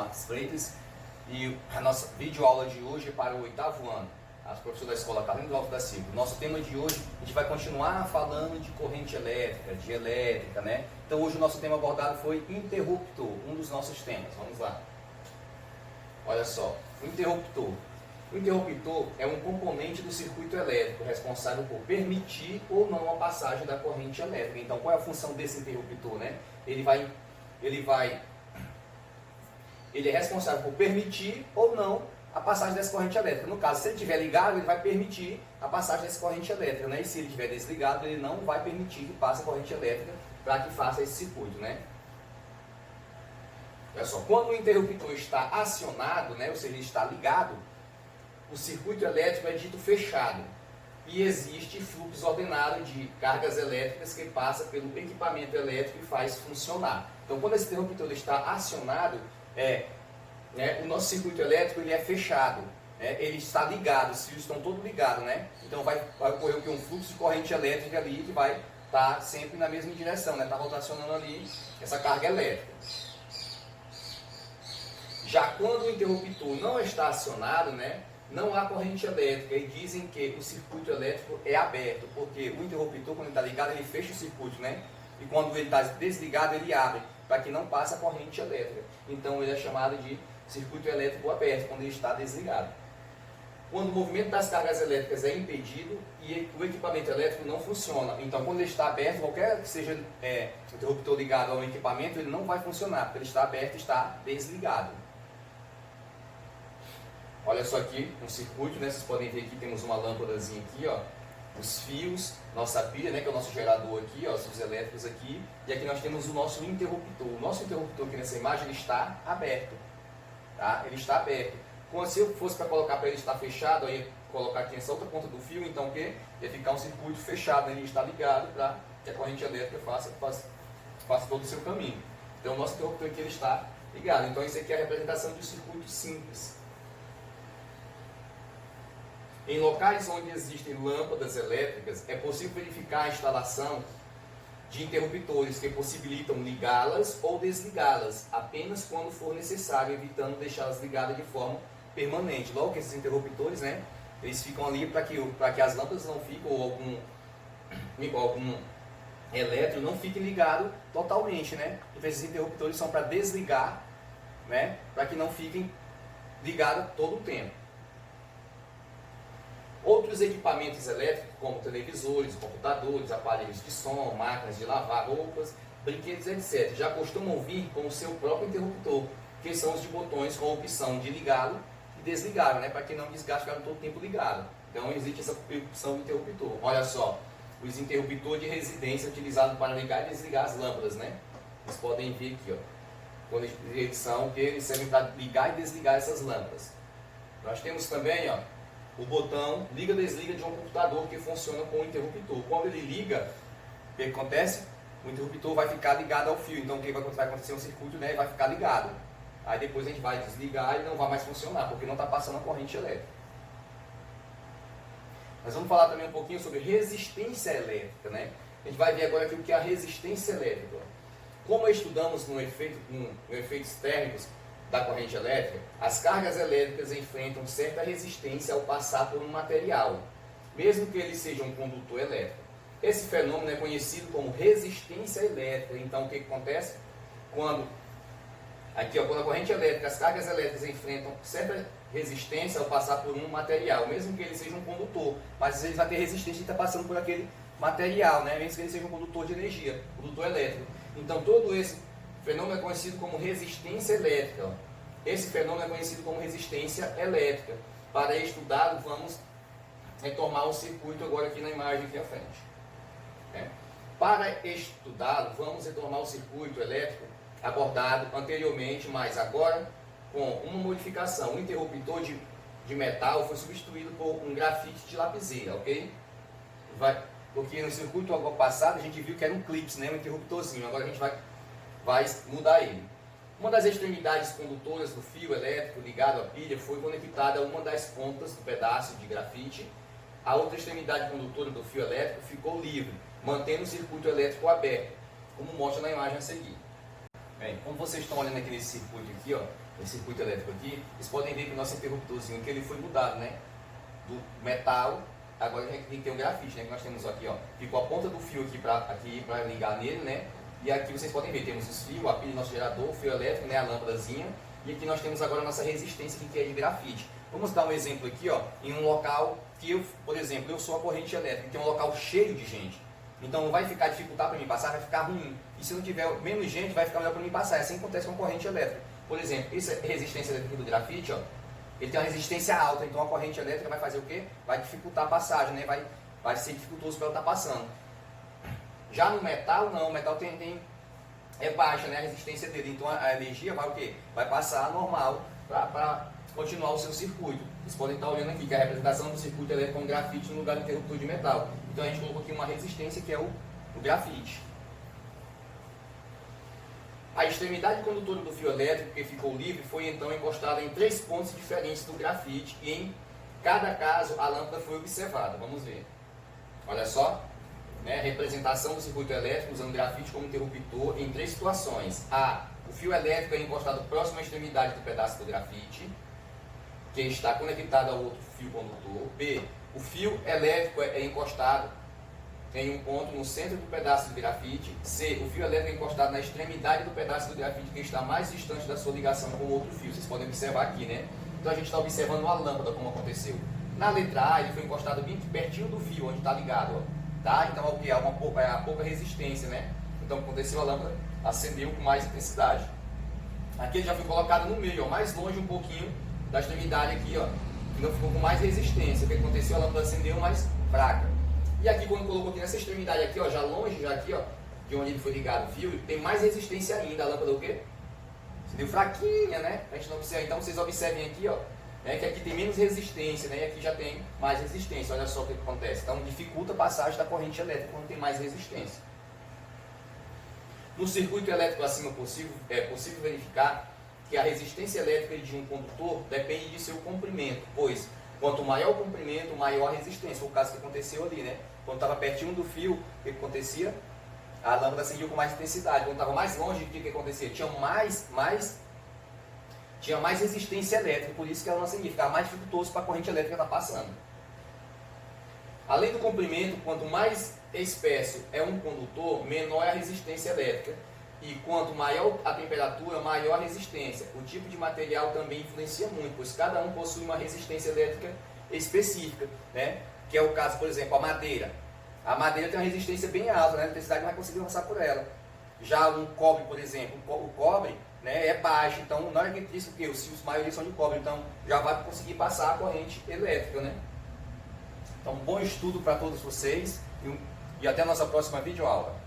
Marques Freitas e a nossa videoaula de hoje é para o 8º ano, as professores da escola Carlinhos Alves da Silva. Nosso tema de hoje, a gente vai continuar falando de corrente elétrica, de elétrica, né? Então hoje o nosso tema abordado foi interruptor, um dos nossos temas. Vamos lá. Olha só, o interruptor. O interruptor é um componente do circuito elétrico responsável por permitir ou não a passagem da corrente elétrica. Então qual é a função desse interruptor, né? Ele é responsável por permitir ou não a passagem dessa corrente elétrica. No caso, se ele estiver ligado, ele vai permitir a passagem dessa corrente elétrica, né? E se ele estiver desligado, ele não vai permitir que passe a corrente elétrica para que faça esse circuito, né? Olha só, quando o interruptor está acionado, né, ou seja, ele está ligado, o circuito elétrico é dito fechado e existe fluxo ordenado de cargas elétricas que passa pelo equipamento elétrico e faz funcionar. Então, quando esse interruptor está acionado, o nosso circuito elétrico ele é fechado, ele está ligado, os fios estão todos ligados, né? Então vai ocorrer um fluxo de corrente elétrica ali que vai estar sempre na mesma direção, né? Está rotacionando ali essa carga elétrica. Já quando o interruptor não está acionado, né, não há corrente elétrica e dizem que o circuito elétrico é aberto, porque o interruptor, quando ele está ligado, ele fecha o circuito, né? E quando ele está desligado, ele abre, para que não passe a corrente elétrica. Então ele é chamado de circuito elétrico aberto, quando ele está desligado. Quando o movimento das cargas elétricas é impedido e o equipamento elétrico não funciona. Então quando ele está aberto, qualquer que seja o interruptor ligado ao equipamento, ele não vai funcionar, porque ele está aberto e está desligado. Olha só aqui, um circuito, né? Vocês podem ver aqui, temos uma lâmpadazinha aqui, ó, os fios, nossa pilha, né, que é o nosso gerador aqui, ó, os fios elétricos aqui, e aqui nós temos o nosso interruptor. O nosso interruptor aqui nessa imagem, ele está aberto, tá? Ele está aberto. Como se eu fosse para colocar para ele estar fechado, eu ia colocar aqui nessa outra ponta do fio, então o quê? Ia ficar um circuito fechado, ele está ligado para que a corrente elétrica faça todo o seu caminho. Então o nosso interruptor aqui ele está ligado. Então isso aqui é a representação de um circuito simples. Em locais onde existem lâmpadas elétricas, é possível verificar a instalação de interruptores que possibilitam ligá-las ou desligá-las, apenas quando for necessário, evitando deixá-las ligadas de forma permanente. Logo que esses interruptores, né, eles ficam ali para que as lâmpadas não fiquem, ou algum elétrico não fique ligado totalmente, né? Então esses interruptores são para desligar, né, para que não fiquem ligados todo o tempo. Outros equipamentos elétricos, como televisores, computadores, aparelhos de som, máquinas de lavar roupas, brinquedos, etc., já costumam vir com o seu próprio interruptor, que são os de botões com a opção de ligá-lo e desligá-lo, né, para que não desgaste, ficar todo o tempo ligado. Então existe essa opção de interruptor. Olha só, os interruptores de residência utilizados para ligar e desligar as lâmpadas, né? Vocês podem ver aqui, ó, quando eles servem para ligar e desligar essas lâmpadas. Nós temos também, ó, o botão liga e desliga de um computador que funciona com o interruptor. Quando ele liga, o que acontece? O interruptor vai ficar ligado ao fio. Então o que vai acontecer? Um circuito, né, vai ficar ligado. Aí depois a gente vai desligar e não vai mais funcionar, porque não está passando a corrente elétrica. Nós vamos falar também um pouquinho sobre resistência elétrica, né? A gente vai ver agora aqui o que é a resistência elétrica. Como estudamos no efeitos térmicos da corrente elétrica, as cargas elétricas enfrentam certa resistência ao passar por um material, mesmo que ele seja um condutor elétrico. Esse fenômeno é conhecido como resistência elétrica. Então o que acontece? Quando a corrente elétrica, as cargas elétricas enfrentam certa resistência ao passar por um material, mesmo que ele seja um condutor, mas às vezes vai ter resistência de estar passando por aquele material, né? Mesmo que ele seja um condutor de energia, condutor elétrico. Então todo esse fenômeno é conhecido como resistência elétrica. Esse fenômeno é conhecido como resistência elétrica. Para estudá-lo, vamos retomar o circuito agora aqui na imagem aqui à frente. Para estudá-lo, vamos retomar o circuito elétrico abordado anteriormente, mas agora com uma modificação. O interruptor de metal foi substituído por um grafite de lapiseira, ok? Porque no circuito passado a gente viu que era um clipe, né? Um interruptorzinho. Agora a gente vai mudar ele. Uma das extremidades condutoras do fio elétrico ligado à pilha foi conectada a uma das pontas do pedaço de grafite. A outra extremidade condutora do fio elétrico ficou livre, mantendo o circuito elétrico aberto, como mostra na imagem a seguir. Bem, como vocês estão olhando aqui nesse circuito aqui, ó, esse circuito elétrico aqui, vocês podem ver que o nosso interruptorzinho que ele foi mudado, né? Do metal, agora a gente tem um grafite, né? Que nós temos aqui, ó, ficou a ponta do fio aqui para ligar nele, né? E aqui vocês podem ver, temos os fios, a pilha do nosso gerador, o fio elétrico, né? A lâmpadazinha. E aqui nós temos agora a nossa resistência aqui, que é de grafite. Vamos dar um exemplo aqui, ó, em um local que eu, por exemplo, eu sou a corrente elétrica, tem um local cheio de gente. Então não vai ficar dificultar para mim passar, vai ficar ruim. E se não tiver menos gente, vai ficar melhor para mim passar. Assim acontece com a corrente elétrica. Por exemplo, essa resistência elétrica do grafite, ó, ele tem uma resistência alta, então a corrente elétrica vai fazer o quê? Vai dificultar a passagem, né? Vai ser dificultoso para ela estar passando. Já no metal, não, o metal é baixa, né? A resistência dele, então a energia vai o quê? Vai passar normal para continuar o seu circuito. Vocês podem estar olhando aqui que a representação do circuito elétrico com grafite no lugar do interruptor de metal. Então a gente colocou aqui uma resistência que é o grafite. A extremidade condutora do fio elétrico que ficou livre foi então encostada em 3 pontos diferentes do grafite e em cada caso a lâmpada foi observada. Vamos ver. Olha só, né? Representação do circuito elétrico usando grafite como interruptor em 3 situações. A. O fio elétrico é encostado próximo à extremidade do pedaço do grafite, que está conectado ao outro fio condutor. B. O fio elétrico é encostado em um ponto no centro do pedaço de grafite. C. O fio elétrico é encostado na extremidade do pedaço do grafite que está mais distante da sua ligação com o outro fio. Vocês podem observar aqui, né? Então a gente está observando a lâmpada como aconteceu. Na letra A, ele foi encostado bem pertinho do fio onde está ligado, ó. Tá? Então é o que? É a pouca resistência, né? Então aconteceu, a lâmpada acendeu com mais intensidade. Aqui ele já foi colocado no meio, ó, mais longe um pouquinho da extremidade aqui, ó. Então ficou com mais resistência. O que aconteceu? A lâmpada acendeu mais fraca. E aqui quando colocou aqui nessa extremidade aqui, ó, já longe, já aqui, ó, de onde ele foi ligado o fio, tem mais resistência ainda. A lâmpada o quê? Acendeu fraquinha, né? A gente não observa. Então vocês observem aqui, ó, né, que aqui tem menos resistência, né? E aqui já tem mais resistência. Olha só o que acontece. Então dificulta a passagem da corrente elétrica quando tem mais resistência. No circuito elétrico acima é possível verificar que a resistência elétrica de um condutor depende de seu comprimento, pois quanto maior o comprimento, maior a resistência. Foi o caso que aconteceu ali, né? Quando estava pertinho do fio, o que acontecia? A lâmpada acendia com mais intensidade. Quando estava mais longe, o que acontecia? Tinha mais resistência elétrica, por isso que ela não acendia, ficava mais dificultoso para a corrente elétrica estar passando. Além do comprimento, quanto mais espesso é um condutor, menor é a resistência elétrica. E quanto maior a temperatura, maior a resistência. O tipo de material também influencia muito, pois cada um possui uma resistência elétrica específica, né? Que é o caso, por exemplo, a madeira. A madeira tem uma resistência bem alta, né? A eletricidade não vai conseguir passar por ela. Já um cobre, por exemplo, o cobre, né, é baixo, então na hora que diz que os fios maioria são de cobre, então já vai conseguir passar a corrente elétrica, né? Então, bom estudo para todos vocês e até a nossa próxima videoaula.